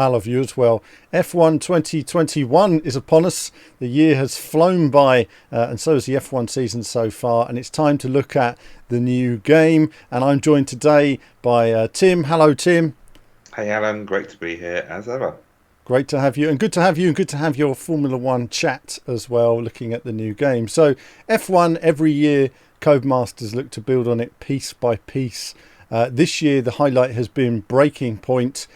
I'll have you as well. F1 2021 is upon us. The year has flown by, and so has the F1 season so far. And it's time to look at the new game. And I'm joined today by Tim. Hello, Tim. Hey Alan, great to be here as ever. Great to have you, and good to have you, and good to have your Formula One chat as well, looking at the new game. So, F1 every year, Codemasters look to build on it piece by piece. This year, the highlight has been Breaking Point.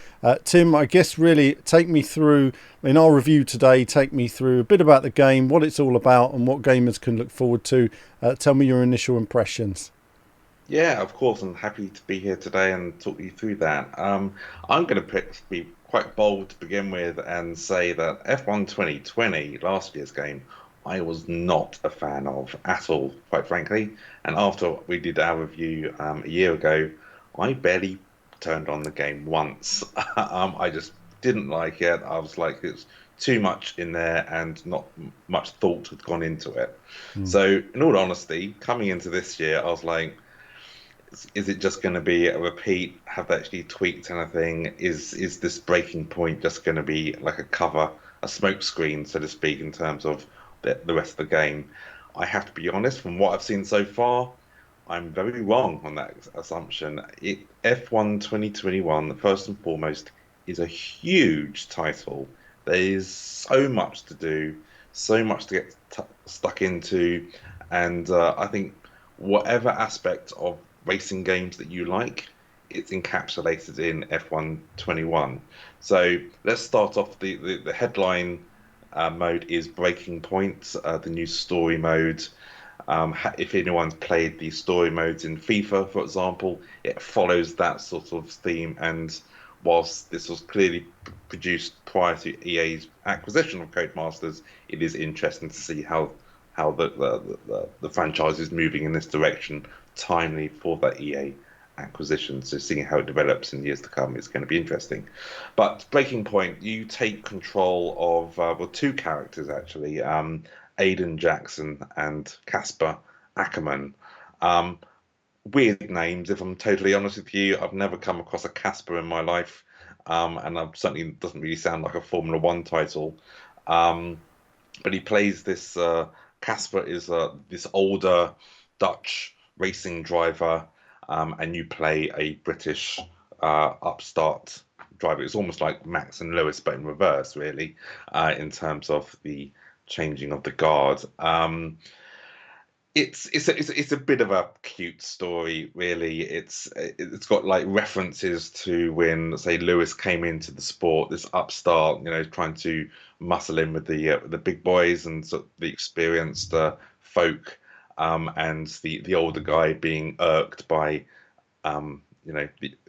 Tim, I guess really take me through, in our review today, take me through a bit about the game, what it's all about, and what gamers can look forward to. Tell me your initial impressions. Yeah, of course, I'm happy to be here today and talk you through that. I'm going to be quite bold to begin with and say that F1 2020, last year's game, I was not a fan of at all, quite frankly. And after we did our review a year ago, I barely turned on the game once. I just didn't like it. I was like, it's too much in there and not much thought had gone into it. Mm. So, in all honesty, coming into this year, I was like, is it just going to be a repeat? Have they actually tweaked anything? Is this breaking point just going to be like a cover, a smoke screen, so to speak, in terms of the rest of the game? I have to be honest, from what I've seen so far, I'm very wrong on that assumption. F1 2021, first and foremost, is a huge title. There is so much to do, so much to get t stuck into, and I think whatever aspect of racing games that you like, it's encapsulated in F1 21. So let's start off. The headline mode is Breaking Point, the new story mode. If anyone's played the story modes in FIFA, for example, it follows that sort of theme. And whilst this was clearly produced prior to EA's acquisition of Codemasters, it is interesting to see how the franchise is moving in this direction, timely for that EA acquisition. So seeing how it develops in years to come is going to be interesting. But Breaking Point, you take control of well, two characters actually. Aidan Jackson and Casper Ackermann. Um, Weird names, if I'm totally honest with you. I've never come across a Casper in my life, and I certainly doesn't really sound like a Formula One title. Um, but he plays this. Casper is this older Dutch racing driver, and you play a British upstart driver. It's almost like Max and Lewis, but in reverse, really, in terms of the changing of the guard. It's a bit of a cute story, really. It's got like references to when, say, Lewis came into the sport, this upstart, trying to muscle in with the big boys and sort of the experienced folk, and the older guy being irked by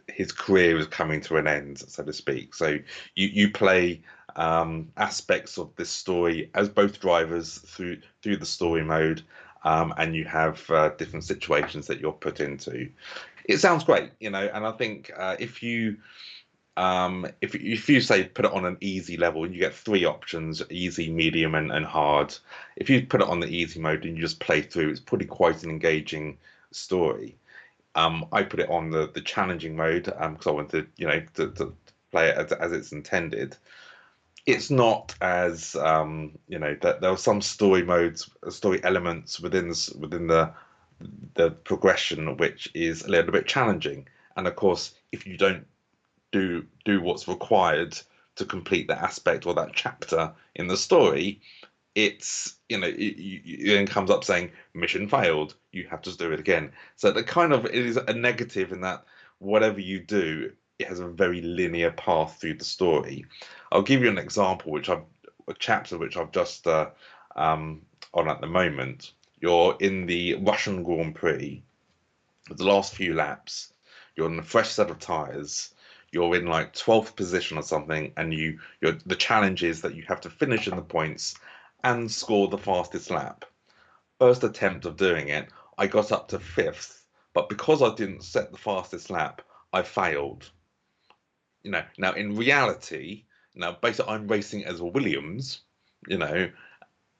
his career is coming to an end, so to speak. So you play aspects of this story as both drivers through the story mode, and you have different situations that you're put into. It sounds great, and I think if you say put it on an easy level, and you get three options: easy, medium, and hard. If you put it on the easy mode and you just play through, it's pretty quite an engaging story. I put it on the challenging mode because I wanted, to play it as it's intended. It's not as that there are some story modes, story elements within the progression which is a little bit challenging. And of course, if you don't do what's required to complete that aspect or that chapter in the story, it's it then comes up saying mission failed. You have to do it again. So the kind of it is a negative in that whatever you do, it has a very linear path through the story. I'll give you an example, a chapter which I've just on at the moment. You're in the Russian Grand Prix, the last few laps. You're on a fresh set of tires. You're in like 12th position or something, and the challenge is that you have to finish in the points and score the fastest lap. First attempt of doing it, I got up to fifth, but because I didn't set the fastest lap, I failed. Now in reality, now basically I'm racing as Williams. You know,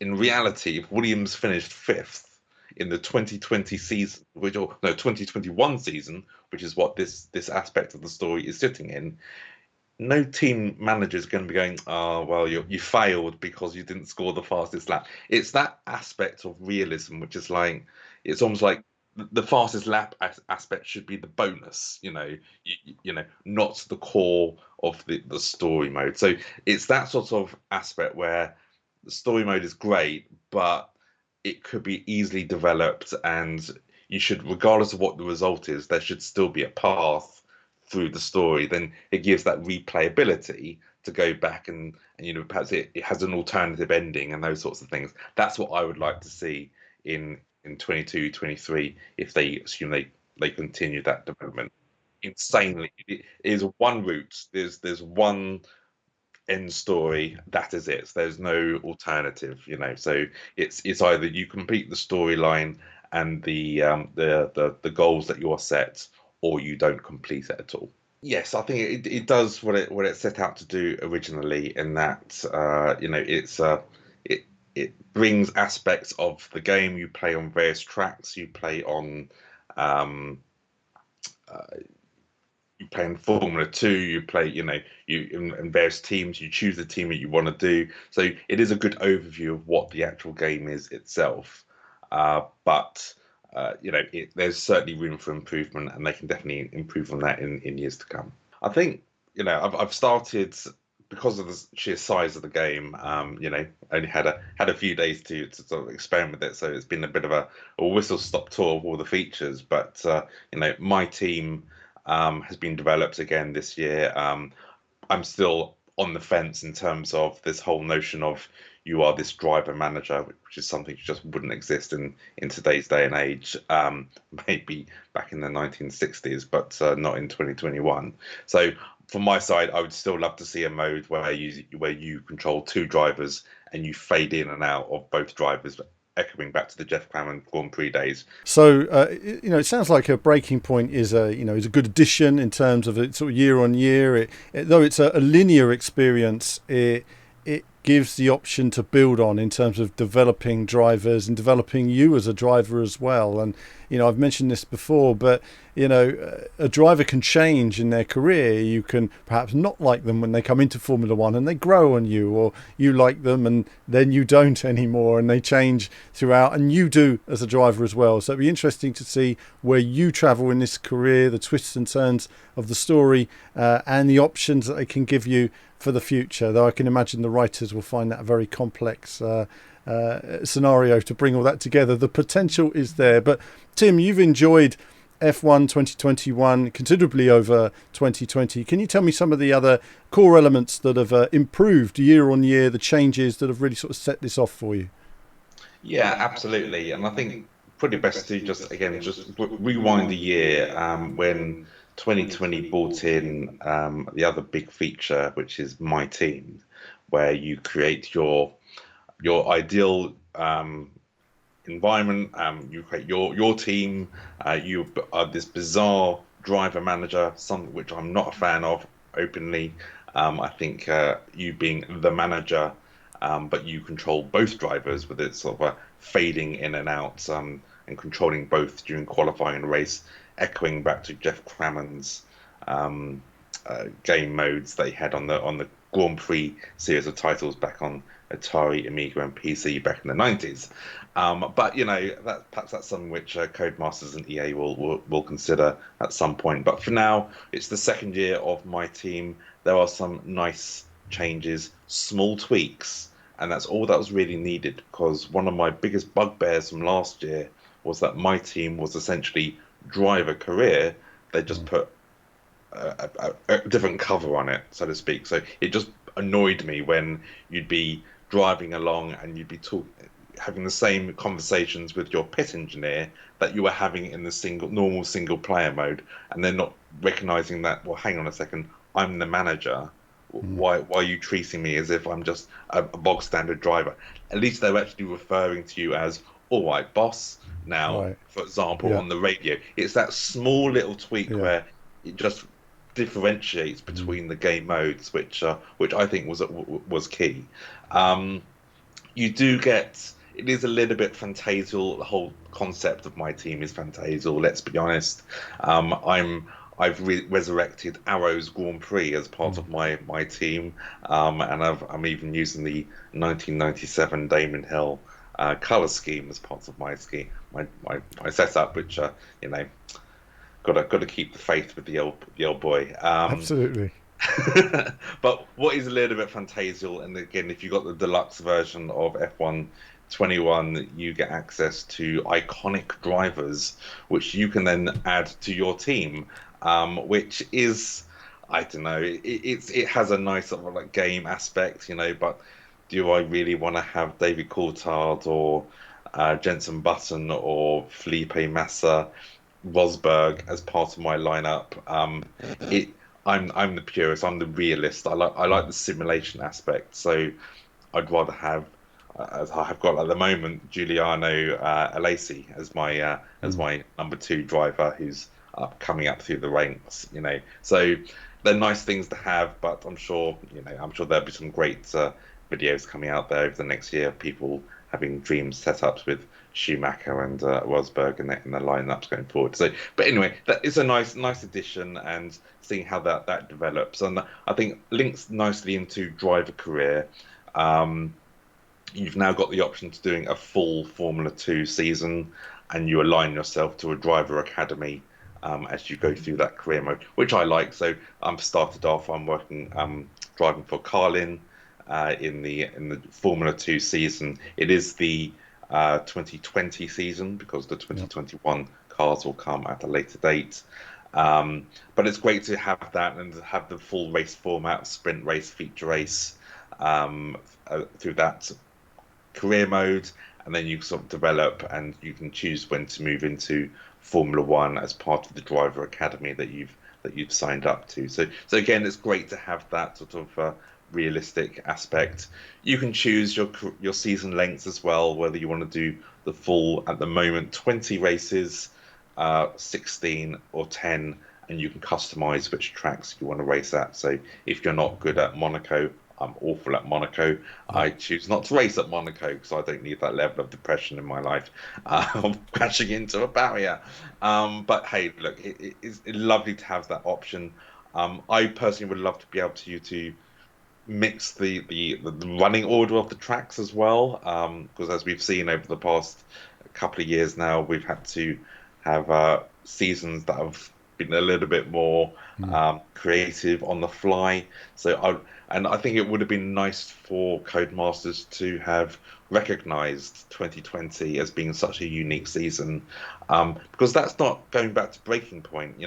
in reality, if Williams finished fifth in the 2020 season, which or no 2021 season, which is what this aspect of the story is sitting in, no team manager is going to be going, oh, well, you failed because you didn't score the fastest lap. It's that aspect of realism, which is like, it's almost like the fastest lap aspect should be the bonus, not the core of the story mode. So it's that sort of aspect where the story mode is great, but it could be easily developed, and you should, regardless of what the result is, there should still be a path through the story. Then it gives that replayability to go back and perhaps it has an alternative ending and those sorts of things. That's what I would like to see in 22, 23 if they assume they continue that development. Insanely, it is one route. There's one end story. That is it. There's no alternative. So it's either you complete the storyline and the goals that you are set, or you don't complete it at all. Yes, I think it does what it set out to do originally, in that it brings aspects of the game. You play on various tracks. Um, uh, you play in Formula Two. You play, you in various teams. You choose the team that you want to do. So it is a good overview of what the actual game is itself. But there's certainly room for improvement, and they can definitely improve on that in years to come. I think I've started, because of the sheer size of the game. Only had a few days to sort of experiment with it, so it's been a bit of a whistle stop tour of all the features. But my team has been developed again this year. I'm still on the fence in terms of this whole notion of you are this driver manager, which is something that just wouldn't exist in today's day and age. Maybe back in the 1960s, but not in 2021. So from my side, I would still love to see a mode where you control two drivers and you fade in and out of both drivers, echoing back to the Jeff Cameron Grand Prix days. So it sounds like a breaking point is a good addition in terms of it sort of year on year. Though it's a linear experience, it gives the option to build on in terms of developing drivers and developing you as a driver as well. And I've mentioned this before, but a driver can change in their career. You can perhaps not like them when they come into Formula One and they grow on you, or you like them and then you don't anymore, and they change throughout, and you do as a driver as well. So it'd be interesting to see where you travel in this career, the twists and turns of the story, and the options that they can give you for the future. Though I can imagine the writers will find that a very complex scenario to bring all that together. The potential is there. But Tim, you've enjoyed F1 2021 considerably over 2020. Can you tell me some of the other core elements that have improved year on year, the changes that have really sort of set this off for you? Yeah, absolutely. And I think probably best to just rewind a year, when 2020 brought in the other big feature, which is My Team, where you create your ideal environment. You create your team. You are this bizarre driver manager, something which I'm not a fan of openly. I think you being the manager, but you control both drivers with it sort of fading in and out, and controlling both during qualifying and race, echoing back to Jeff Crammond's game modes they had on the Grand Prix series of titles back on Atari, Amiga, and PC back in the 90s. But perhaps that's something which Codemasters and EA will consider at some point. But for now, it's the second year of My Team. There are some nice changes, small tweaks, and that's all that was really needed, because one of my biggest bugbears from last year was that My Team was essentially driver career. They just put a different cover on it, so to speak. So it just annoyed me when you'd be driving along and you'd be having the same conversations with your pit engineer that you were having in the normal single player mode, and they're not recognizing that. Well, hang on a second, I'm the manager. Why are you treating me as if I'm just a bog standard driver? At least they're actually referring to you as, all right, boss. Now, Right. for example, Yeah. on the radio, it's that small little tweak Yeah. where it just differentiates between the game modes, which I think was key. Um, you do get, it is a little bit Fantasial. The whole concept of My Team is Fantasial. Let's be honest. I'm I've resurrected Arrow's Grand Prix as part Mm. of my team, and I'm even using the 1997 Damon Hill color scheme as part of my setup, which you know, got to keep the faith with the old boy. Absolutely. But what is a little bit Fantasial, and again, if you got the deluxe version of F1 21, you get access to iconic drivers, which you can then add to your team, which is, I don't know, it has a nice sort of like game aspect, but do I really want to have David Coulthard or Jenson Button or Felipe Massa? Rosberg as part of my lineup. It I'm the purist. I'm the realist. I like the simulation aspect. So I'd rather have, as I have got at the moment, Giuliano Alesi as Mm. my number two driver, who's coming up through the ranks. So they're nice things to have, but I'm sure there'll be some great videos coming out there over the next year of people having dream setups with Schumacher and Rosberg in the lineups going forward. So, but anyway, that is a nice addition, and seeing how that develops, and I think links nicely into driver career. Um, you've now got the option to doing a full Formula 2 season, and you align yourself to a driver academy as you go through that career mode, which I like. So I'm started off. I'm working, driving for Carlin in the Formula 2 season. It is the 2020 season because the Yeah. 2021 cars will come at a later date. But it's great to have that and have the full race format, sprint race, feature race, through that career mode, and then you sort of develop and you can choose when to move into Formula One as part of the driver academy that you've signed up to. So again, it's great to have that sort of realistic aspect. You can choose your season lengths as well, whether you want to do the full, at the moment, 20 races, 16 or 10, and you can customize which tracks you want to race at. So if you're not good at Monaco, I'm awful at Monaco. Yeah. I choose not to race at Monaco because I don't need that level of depression in my life, crashing into a barrier. But hey, look, it's lovely to have that option. I personally would love to be able to mix the running order of the tracks as well, because as we've seen over the past couple of years now, we've had to have seasons that have been a little bit more Mm. creative on the fly. And I think it would have been nice for Codemasters to have recognized 2020 as being such a unique season, because that's not going back to Breaking Point.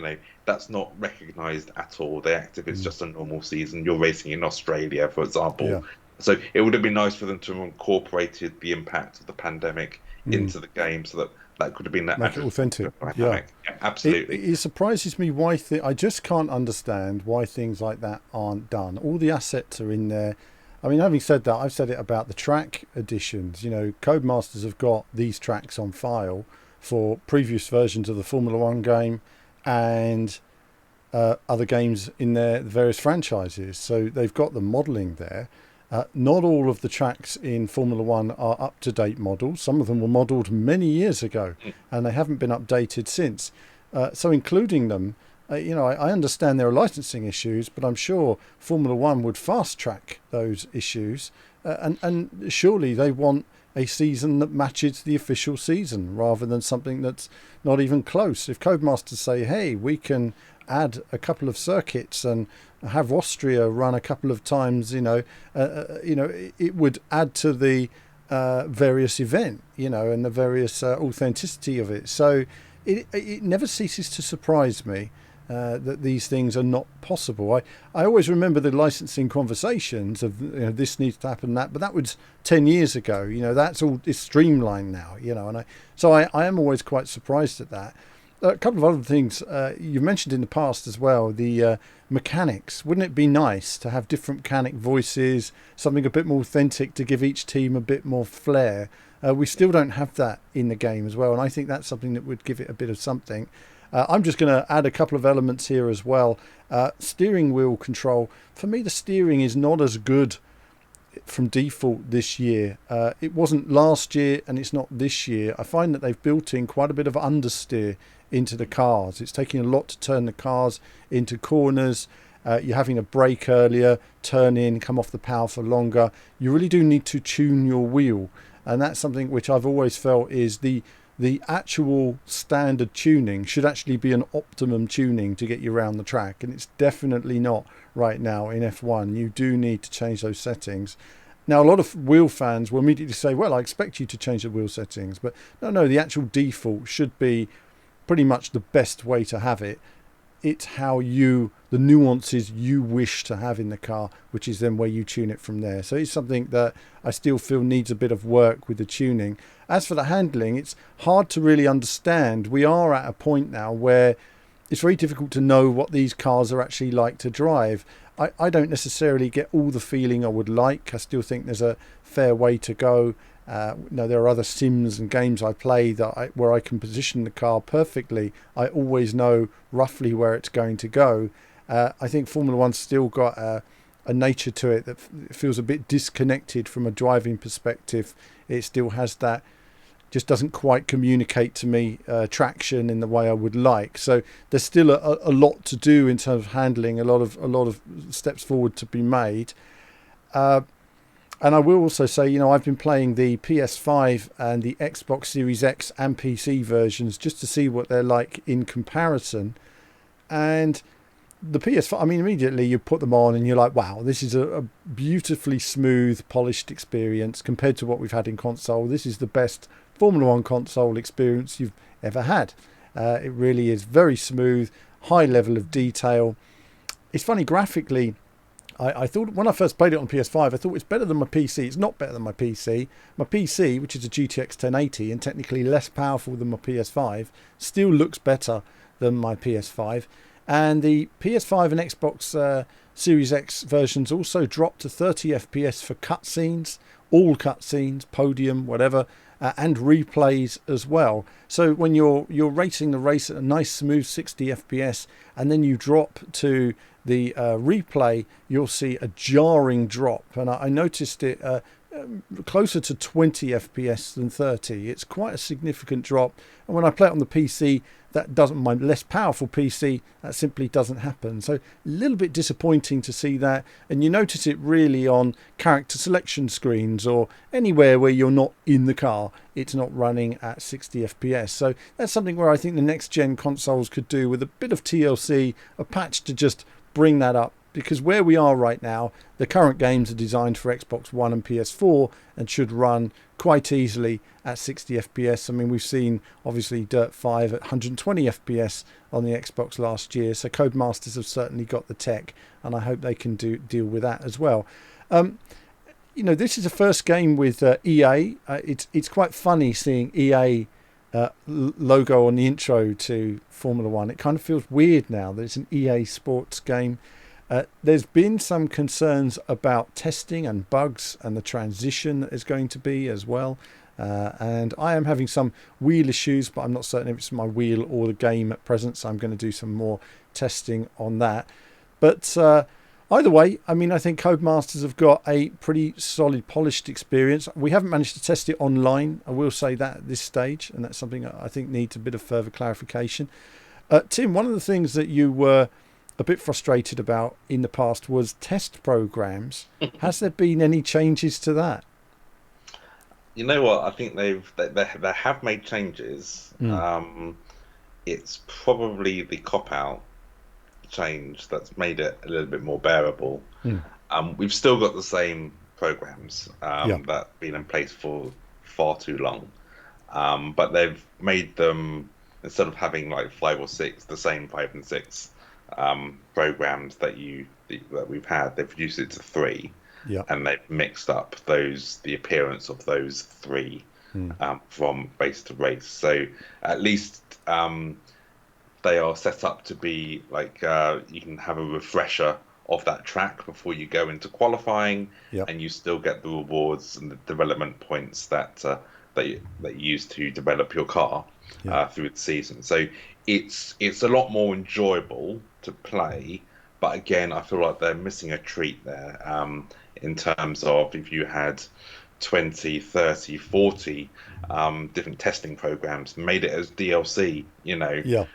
That's not recognized at all. The active is Mm. just a normal season. You're racing in Australia, for example. Yeah. So it would have been nice for them to have incorporated the impact of the pandemic Mm. into the game, so that could have been Make it added to authentic. the Yeah. dynamic. Yeah, It, absolutely. it surprises me why I just can't understand why things like that aren't done. All the assets are in there. I mean, having said that, I've said it about the track editions. Codemasters have got these tracks on file for previous versions of the Formula One game and other games in their various franchises. So they've got the modelling there. Not all of the tracks in Formula One are up-to-date models. Some of them were modelled many years ago, and they haven't been updated since. So including them, I understand there are licensing issues, but I'm sure Formula One would fast-track those issues. And surely they want a season that matches the official season rather than something that's not even close. If Codemasters say, hey, we can add a couple of circuits and have Austria run a couple of times, it would add to the various event, and the various authenticity of it. So it never ceases to surprise me that these things are not possible. I always remember the licensing conversations of this needs to happen, but that was 10 years ago. That's all is streamlined now. So I am always quite surprised at that. A couple of other things you mentioned in the past as well, the mechanics. Wouldn't it be nice to have different mechanic voices, something a bit more authentic to give each team a bit more flair? We still don't have that in the game as well, and I think that's something that would give it a bit of something. I'm just going to add a couple of elements here as well. Steering wheel control. For me, the steering is not as good from default this year. It wasn't last year and it's not this year. I find that they've built in quite a bit of understeer into the cars. It's taking a lot to turn the cars into corners. You're having to brake earlier, turn in, come off the power for longer. You really do need to tune your wheel. And that's something which I've always felt is the actual standard tuning should actually be an optimum tuning to get you around the track. And it's definitely not right now in F1. You do need to change those settings. Now, a lot of wheel fans will immediately say, well, I expect you to change the wheel settings. But no, the actual default should be pretty much the best way to have it. It's how the nuances you wish to have in the car, which is then where you tune it from there. So it's something that I still feel needs a bit of work with the tuning. As for the handling, it's hard to really understand. We are at a point now where it's very difficult to know what these cars are actually like to drive. I don't necessarily get all the feeling I would like. I still think there's a fair way to go. There are other sims and games I play where I can position the car perfectly. I always know roughly where it's going to go. I think Formula One's still got a nature to it that feels a bit disconnected from a driving perspective. It still has that, just doesn't quite communicate to me traction in the way I would like. So there's still a lot to do in terms of handling, a lot of steps forward to be made. And I will also say, I've been playing the PS5 and the Xbox Series X and PC versions just to see what they're like in comparison. And the PS5, immediately you put them on and you're like, wow, this is a beautifully smooth, polished experience compared to what we've had in console. This is the best Formula One console experience you've ever had. It really is very smooth, high level of detail. It's funny, graphically, I thought when I first played it on PS5, I thought it's better than my PC. It's not better than my PC. My PC, which is a GTX 1080 and technically less powerful than my PS5, still looks better than my PS5. And the PS5 and Xbox Series X versions also dropped to 30 FPS for cutscenes, all cutscenes, podium, whatever, and replays as well. So when you're racing the race at a nice smooth 60 FPS and then you drop to the replay, you'll see a jarring drop. And I noticed it closer to 20 FPS than 30. It's quite a significant drop. And when I play it on the PC, my less powerful PC, that simply doesn't happen. So a little bit disappointing to see that. And you notice it really on character selection screens or anywhere where you're not in the car. It's not running at 60 FPS. So that's something where I think the next gen consoles could do with a bit of TLC, a patch to just bring that up. Because where we are right now, the current games are designed for Xbox One and PS4 and should run quite easily at 60 FPS. We've seen, obviously, Dirt 5 at 120 FPS on the Xbox last year. So Codemasters have certainly got the tech, and I hope they can deal with that as well. This is the first game with EA. It's quite funny seeing EA logo on the intro to Formula One. It kind of feels weird now that it's an EA Sports game. There's been some concerns about testing and bugs and the transition that is going to be as well. And I am having some wheel issues, but I'm not certain if it's my wheel or the game at present. So I'm going to do some more testing on that. But either way, I think Codemasters have got a pretty solid, polished experience. We haven't managed to test it online. I will say that at this stage. And that's something I think needs a bit of further clarification. Tim, one of the things that you were a bit frustrated about in the past was test programs. Has there been any changes to that? You know what? I think they have made changes. It's probably the cop-out change that's made it a little bit more bearable. We've still got the same programs that have been in place for far too long, but they've made them, instead of having like 5 or 6, the same 5 and 6 programs that we've had, they've reduced it to 3. And they've mixed up the appearance of those 3 from race to race. So at least they are set up to be like you can have a refresher of that track before you go into qualifying, and you still get the rewards and the development points that you use to develop your car through the season. So it's a lot more enjoyable to play. But again, I feel like they're missing a treat there in terms of if you had 20, 30, 40 different testing programs, made it as DLC, Yeah.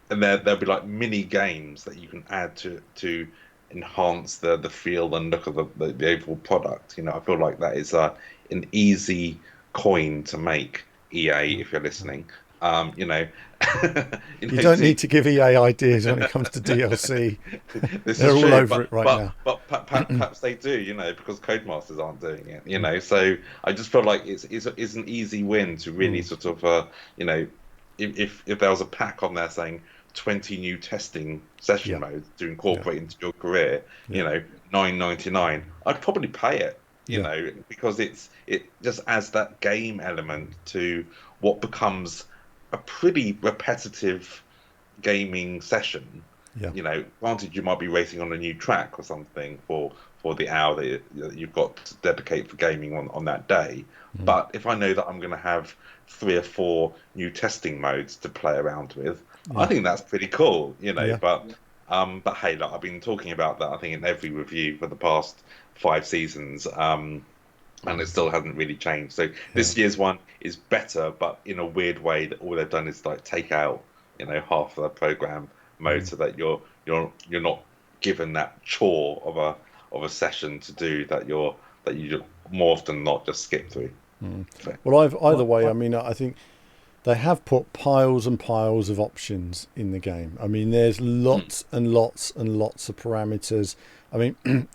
and there'll be like mini games that you can add to enhance the feel and look of the overall product. I feel like that is an easy coin to make, EA, if you're listening. You know, You don't to need to give EA ideas when it comes to DLC. this They're is all true, over it right now. perhaps they do, because Codemasters aren't doing it. So I just feel like it's an easy win to really Mm. sort of you know if there was a pack on there saying 20 new testing session Yeah. modes to Yeah. incorporate into your career, Yeah. 9.99, I'd probably pay it, Yeah. because it just adds that game element to what becomes a pretty repetitive gaming session. Yeah. Granted, you might be racing on a new track or something for the hour that you've got to dedicate for gaming on that day. Mm. But if I know that I'm going to have 3 or 4 new testing modes to play around with, I Yeah. think that's pretty cool. Yeah. But hey, look, I've been talking about that, I think, in every review for the past 5 seasons. And it still hasn't really changed. So Yeah. this year's one is better, but in a weird way that all they've done is like take out, half of the program mode Mm. so that you're not given that chore of a session to do that you more often than not just skip through. Mm. So, Well, either way, I mean, I think they have put piles and piles of options in the game. I mean, there's mm, lots and lots and lots of parameters. I mean,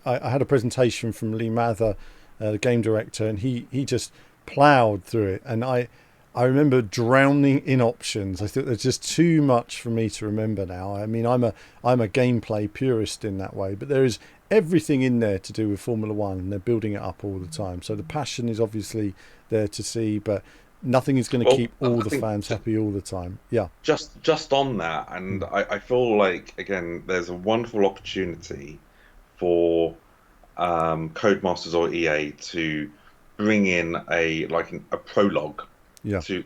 I had a presentation from Lee Mather, the game director, and he just ploughed through it. And I remember drowning in options. I thought there's just too much for me to remember now. I mean, I'm a gameplay purist in that way, but there is everything in there to do with Formula One, and they're building it up all the time. So the passion is obviously there to see, but nothing is going to well, keep all I the think fans happy all the time. Yeah. just on that, and Mm. I feel like, again, there's a wonderful opportunity for Codemasters or EA to bring in a prologue Yeah. to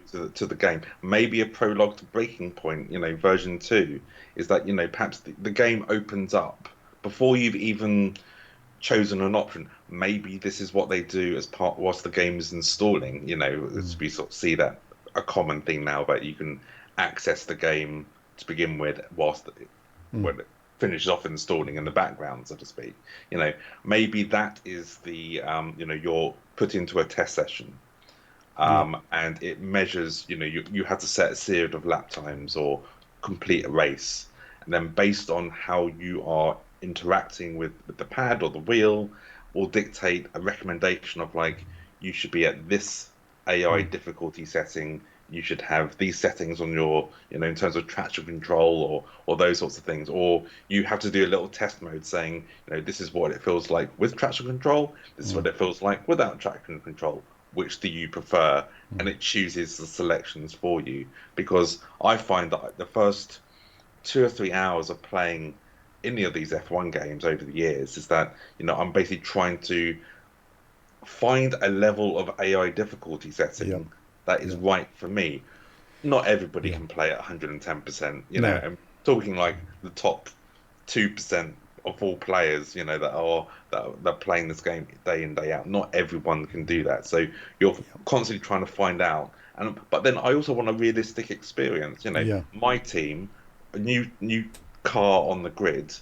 the game, maybe a prologue to Breaking Point. Version 2 is that perhaps the game opens up before you've even chosen an option. Maybe this is what they do as part whilst the game is installing. As Mm. we sort of see that a common thing now, that you can access the game to begin with whilst Mm. when it finishes off installing in the background, so to speak. You know, Maybe that is you're put into a test session, Yeah. and it measures. You have to set a series of lap times or complete a race, and then based on how you are interacting with the pad or the wheel, will dictate a recommendation of, like, you should be at this AI Mm. difficulty setting. You should have these settings on your, in terms of traction control or those sorts of things. Or you have to do a little test mode saying, this is what it feels like with traction control. This is Mm. what it feels like without traction control. Which do you prefer? And Mm. it chooses the selections for you. Because I find that the first 2 or 3 hours of playing any of these F1 games over the years is that, I'm basically trying to find a level of AI difficulty Yeah. setting that is Yeah. right for me. Not everybody Yeah. can play at 110%. No. I'm talking like the top 2% of all players, that are playing this game day in, day out. Not everyone can do that. So you're constantly trying to find out. But then I also want a realistic experience. Yeah. My team, a new car on the grid.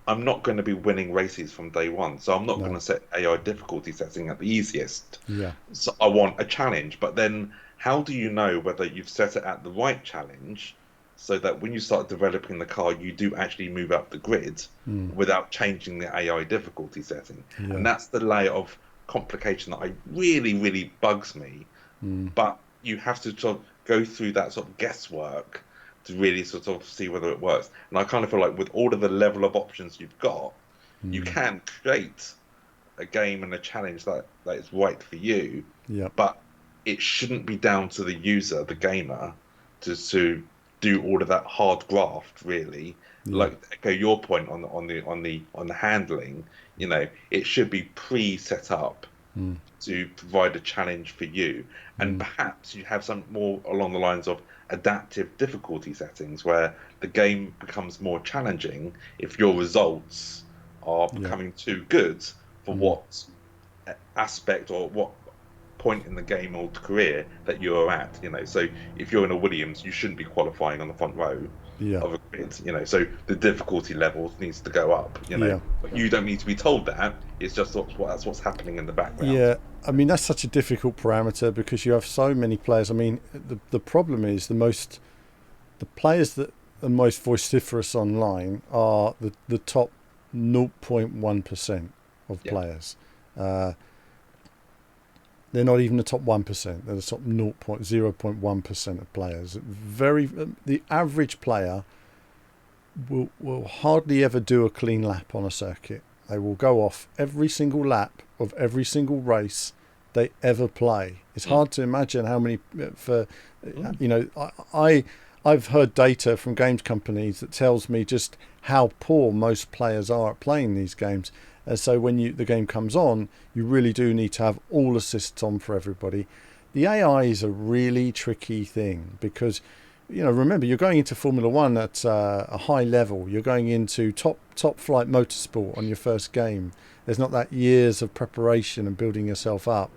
I'm not going to be winning races from day one, so I'm not going No. to set AI difficulty setting at the easiest. Yeah. So I want a challenge, but then how do you know whether you've set it at the right challenge so that when you start developing the car, you do actually move up the grid Mm. without changing the AI difficulty setting? And Yeah. that's the layer of complication that I really, really bugs me. Mm. But you have to sort of go through that sort of guesswork to really sort of see whether it works. And I kind of feel like with all of the level of options you've got, you Mm. can create a game and a challenge that is right for you, Yeah. but it shouldn't be down to the user, the gamer, to do all of that hard graft, really. Yeah. Like, echo your point on the handling, it should be pre-set up Mm. to provide a challenge for you. And Mm. perhaps you have some more along the lines of adaptive difficulty settings where the game becomes more challenging if your results are Yeah. becoming too good for Mm. what aspect or what point in the game or career that you're at. So if you're in a Williams, you shouldn't be qualifying on the front row Yeah. of a grid. So the difficulty levels needs to go up. Yeah. But you don't need to be told that. It's just that's what's happening in the background. Yeah. I mean, that's such a difficult parameter because you have so many players. I mean, the problem is the players that are most vociferous online are the top 0.1% of Yeah. players. They're not even the top 1%. They're the top 0.1% of players. The average player will hardly ever do a clean lap on a circuit. They will go off every single lap of every single race they ever play. It's hard to imagine how many I've heard data from games companies that tells me just how poor most players are at playing these games. So when the game comes on, you really do need to have all assists on for everybody. The AI is a really tricky thing because, remember, you're going into Formula One at a high level. You're going into top flight motorsport on your first game. There's not that years of preparation and building yourself up.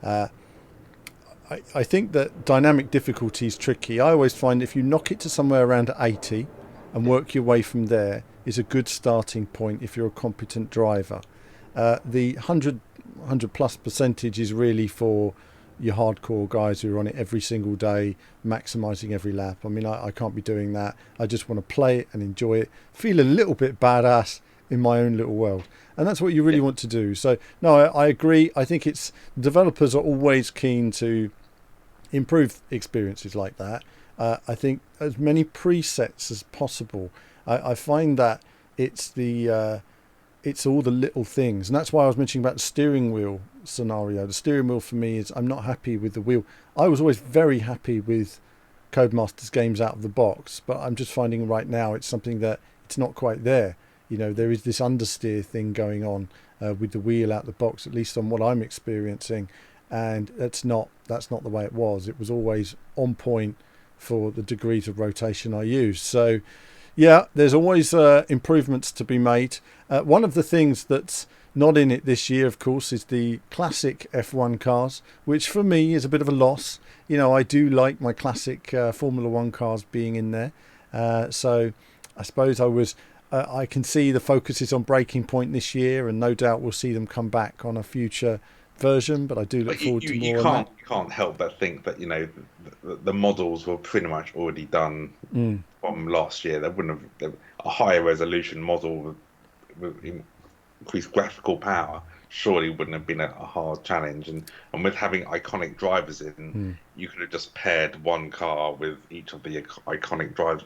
I think that dynamic difficulty is tricky. I always find if you knock it to somewhere around 80 and work your way from there is a good starting point if you're a competent driver. The 100 plus percentage is really for your hardcore guys who are on it every single day, maximising every lap. I mean, I can't be doing that. I just want to play it and enjoy it, feel a little bit badass in my own little world. And that's what you really want to do. So, no, I agree. I think developers are always keen to improve experiences like that. I think as many presets as possible. I find that it's all the little things, and that's why I was mentioning about the steering wheel scenario. The steering wheel for me is I'm not happy with the wheel. I was always very happy with Codemasters games out of the box, but I'm just finding right now it's something that it's not quite there. There is this understeer thing going on with the wheel out the box, at least on what I'm experiencing, and that's not the way it was. It was always on point for the degrees of rotation I used. So yeah, there's always improvements to be made. One of the things that's not in it this year, of course, is the classic F1 cars, which for me is a bit of a loss. I do like my classic Formula One cars being in there. So I suppose I can see the focus is on Breaking Point this year, and no doubt we'll see them come back on a future version, but I do look forward to more. You can't help but think that the models were pretty much already done from last year. They wouldn't have a higher resolution model with increased graphical power. Surely wouldn't have been a hard challenge, and with having iconic drivers in, you could have just paired one car with each of the iconic drivers.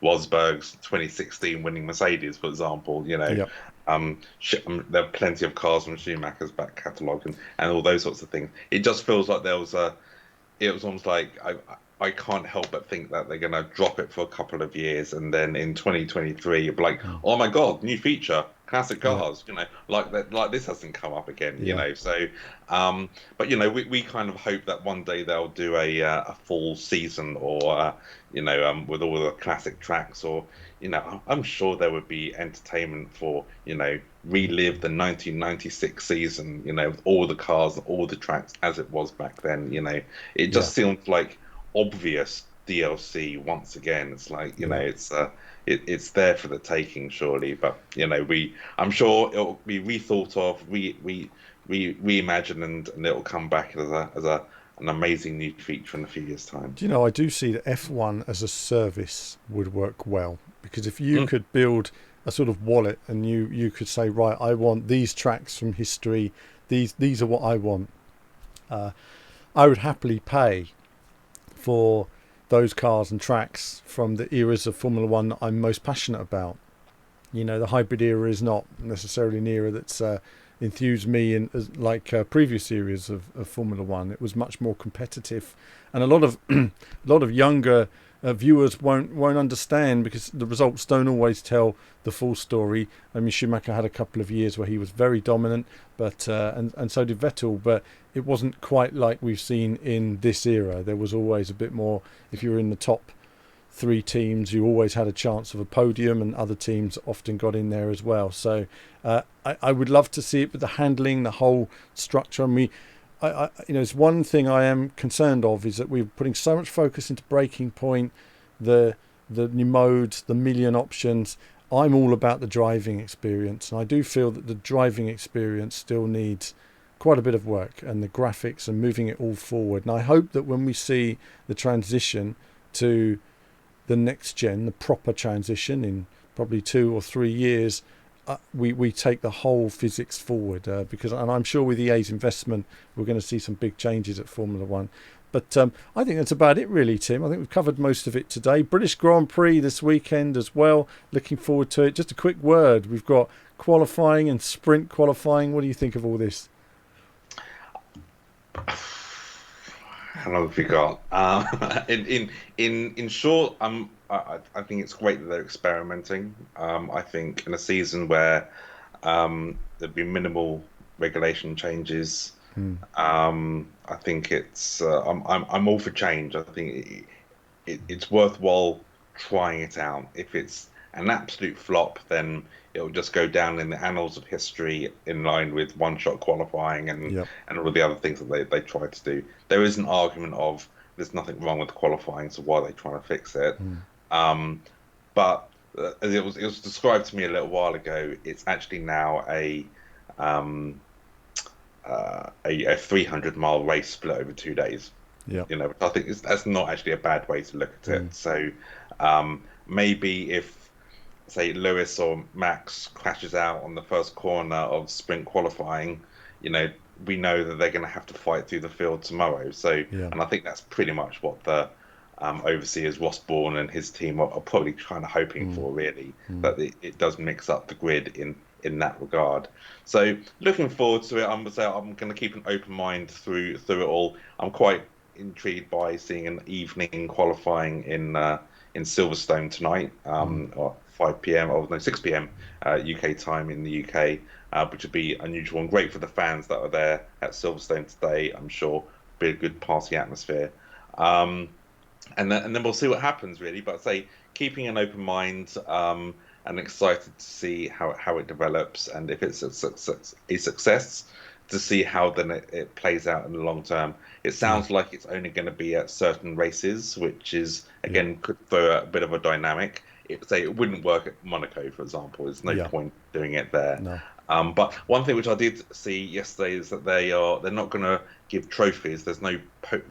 Rosberg's 2016 winning Mercedes, for example. Yep. There are plenty of cars from Schumacher's back catalogue and all those sorts of things. It just feels like it was almost like I can't help but think that they're going to drop it for a couple of years, and then in 2023 you'll be like, oh my god, new feature, classic cars. Like this hasn't come up again. So but we kind of hope that one day they'll do a full season, or with all the classic tracks, or I'm sure there would be entertainment for relive the 1996 season, with all the cars and all the tracks as it was back then. It just seems like obvious DLC once again. It's like it's there for the taking, surely. But I'm sure it'll be rethought of, reimagined, and it'll come back as an amazing new feature in a few years' time. I do see that F1 as a service would work well, because if you could build a sort of wallet and you could say, right, I want these tracks from history, these are what I want, I would happily pay for those cars and tracks from the eras of Formula One that I'm most passionate about. The hybrid era is not necessarily an era that's enthused me like previous eras of Formula One. It was much more competitive, and a lot of younger viewers won't understand, because the results don't always tell the full story. I mean, Schumacher had a couple of years where he was very dominant, but and so did Vettel, but it wasn't quite like we've seen in this era. There was always a bit more. If you were in the top three teams, you always had a chance of a podium, and other teams often got in there as well. So I would love to see it, but the handling, the whole structure. It's one thing I am concerned of is that we're putting so much focus into breaking point, the new modes, the million options. I'm all about the driving experience, and I do feel that the driving experience still needs quite a bit of work, and the graphics and moving it all forward. And I hope that when we see the transition to the next gen, the proper transition in probably 2 or 3 years, we take the whole physics forward, because, and I'm sure with EA's investment, we're going to see some big changes at Formula One. But I think that's about it really, Tim. I think we've covered most of it today. British Grand Prix this weekend as well. Looking forward to it. Just a quick word. We've got qualifying and sprint qualifying. What do you think of all this? How long have we got? In short, I think it's great that they're experimenting. I think in a season where there'd be minimal regulation changes, I think I'm all for change. I think it's worthwhile trying it out. If it's an absolute flop, then it'll just go down in the annals of history in line with one-shot qualifying and all the other things that they tried to do. There is an argument of there's nothing wrong with qualifying, so why are they trying to fix it? But as it was described to me a little while ago, it's actually now a 300-mile race split over 2 days. Yeah. I think that's not actually a bad way to look at it. So maybe if, say, Lewis or Max crashes out on the first corner of sprint qualifying, we know that they're going to have to fight through the field tomorrow. So, and I think that's pretty much what the overseers Ross Bourne and his team are probably kind of hoping for, really, that it does mix up the grid in that regard. So looking forward to it. I'm going to keep an open mind through it all. I'm quite intrigued by seeing an evening qualifying in Silverstone tonight, or 5 p.m. or no 6 p.m. UK time in the UK, which would be unusual and great for the fans that are there at Silverstone today. I'm sure be a good party atmosphere. And then we'll see what happens, really. But say keeping an open mind, and excited to see how it develops, and if it's a success, to see how then it plays out in the long term. It sounds like it's only going to be at certain races, which is again could throw a bit of a dynamic. It wouldn't work at Monaco, for example. There's no point doing it there. No. But one thing which I did see yesterday is that they're not going to give trophies. There's no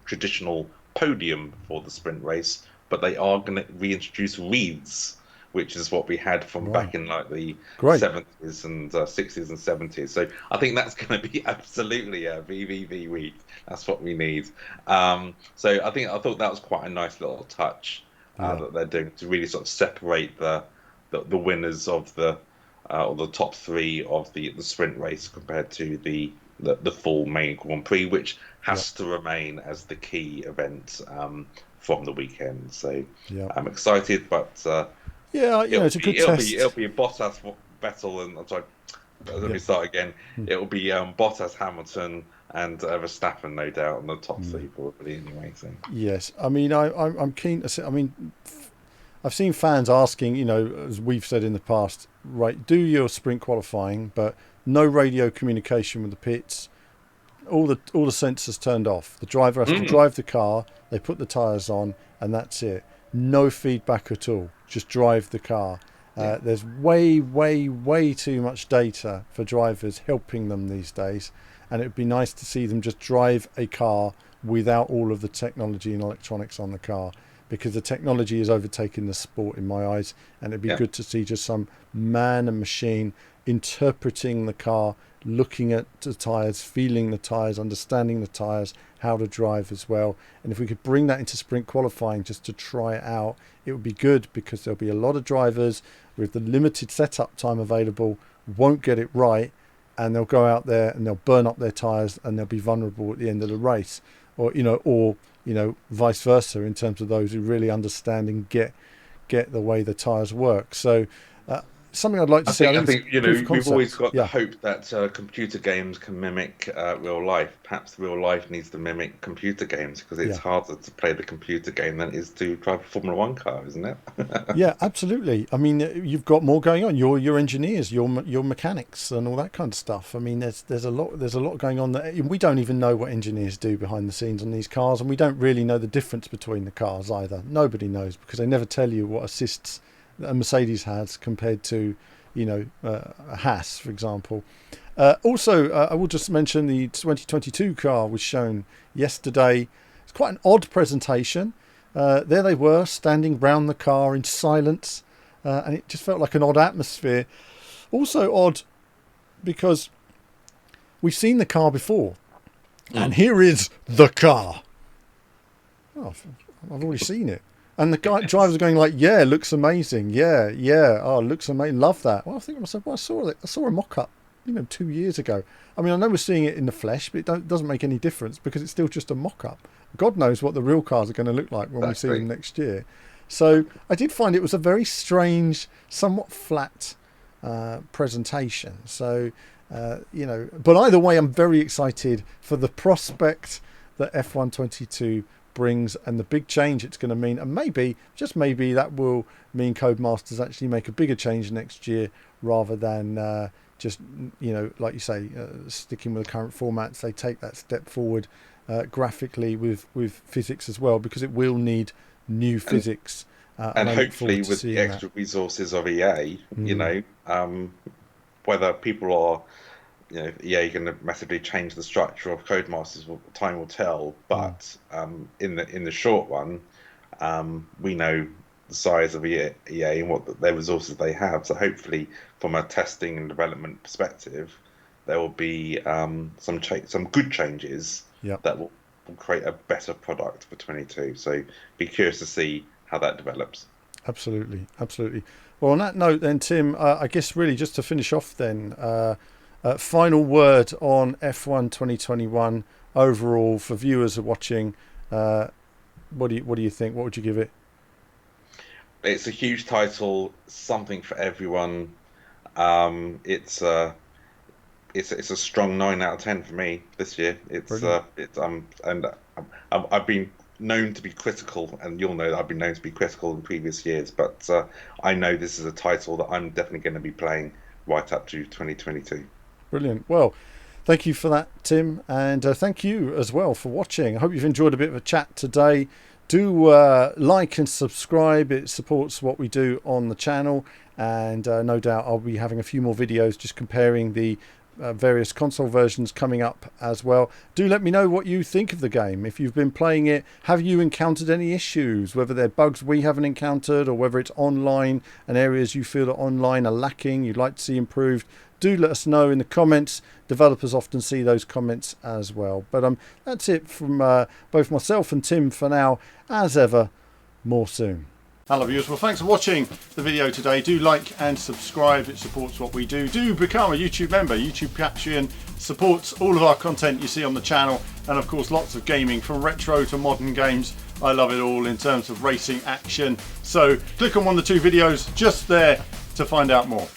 traditional podium for the sprint race, but they are going to reintroduce wreaths, which is what we had from back in like the 70s and 60s and 70s. So I think that's going to be absolutely a VVV week. That's what we need. So I thought that was quite a nice little touch that they're doing to really sort of separate the winners of or the top three of the sprint race compared to the full main Grand Prix, which has to remain as the key event from the weekend. So I'm excited, but it's a good test. It'll be a Bottas battle, and I'm sorry, let me start again. It'll be Bottas, Hamilton, and Verstappen, no doubt, on the top three probably anyway. So. Yes, I mean I'm keen to see. I mean, I've seen fans asking, as we've said in the past, right, do your sprint qualifying, but no radio communication with the pits. All the sensors turned off. The driver has to drive the car. They put the tyres on, and that's it. No feedback at all. Just drive the car. There's way, way, way too much data for drivers helping them these days, and it would be nice to see them just drive a car without all of the technology and electronics on the car, because the technology is overtaking the sport in my eyes, and it'd be good to see just some man and machine interpreting the car, looking at the tyres, feeling the tyres, understanding the tyres, how to drive as well. And if we could bring that into sprint qualifying just to try it out, it would be good, because there'll be a lot of drivers with the limited setup time available won't get it right, and they'll go out there and they'll burn up their tyres and they'll be vulnerable at the end of the race, or vice versa, in terms of those who really understand and get the way the tyres work. So something I'd like to see. I think proof of we've always concept. got the hope that computer games can mimic real life. Perhaps real life needs to mimic computer games, because it's harder to play the computer game than it is to drive a Formula One car, isn't it? Yeah, absolutely. I mean, you've got more going on. Your engineers, your mechanics, and all that kind of stuff. I mean, there's a lot going on that we don't even know what engineers do behind the scenes on these cars, and we don't really know the difference between the cars either. Nobody knows, because they never tell you what assists a Mercedes has compared to, a Haas, for example. Also, I will just mention the 2022 car was shown yesterday. It's quite an odd presentation. There they were, standing round the car in silence, and it just felt like an odd atmosphere. Also odd because we've seen the car before, and here is the car. Oh, I've already seen it. And the drivers are going like, yeah, looks amazing. Yeah. Oh, looks amazing. Love that. Well, I think to myself, well, I saw a mock-up, 2 years ago. I mean, I know we're seeing it in the flesh, but it doesn't make any difference because it's still just a mock-up. God knows what the real cars are going to look like when we see them next year. So I did find it was a very strange, somewhat flat presentation. So, but either way, I'm very excited for the prospect that F122 brings and the big change it's going to mean, and maybe, just maybe, that will mean Codemasters actually make a bigger change next year rather than just, like you say, sticking with the current formats. They take that step forward graphically with physics as well, because it will need new physics. And hopefully with the extra resources of EA, whether people are, EA going to massively change the structure of Codemasters, time will tell. But in the short run, we know the size of EA and what their resources they have. So hopefully, from a testing and development perspective, there will be some good changes that will create a better product for 22. So be curious to see how that develops. Absolutely. Well, on that note then, Tim, I guess really just to finish off then, final word on F1 2021 overall for viewers who are watching. What do you think? What would you give it? It's a huge title, something for everyone. It's a strong 9 out of 10 for me this year. I've been known to be critical, and you'll know that I've been known to be critical in previous years, but I know this is a title that I'm definitely going to be playing right up to 2022. Brilliant. Well, thank you for that, Tim, and thank you as well for watching. I hope you've enjoyed a bit of a chat today. Do like and subscribe. It supports what we do on the channel, and no doubt I'll be having a few more videos just comparing the various console versions coming up as well. Do let me know what you think of the game. If you've been playing it, have you encountered any issues, whether they're bugs we haven't encountered or whether it's online and areas you feel that online are lacking you'd like to see improved. Do let us know in the comments. Developers often see those comments as well. But that's it from both myself and Tim for now. As ever, more soon. Hello viewers, well thanks for watching the video today. Do like and subscribe, it supports what we do. Do become a YouTube member. YouTube Patreon supports all of our content you see on the channel, and of course lots of gaming from retro to modern games. I love it all in terms of racing action. So click on one of the 2 videos just there to find out more.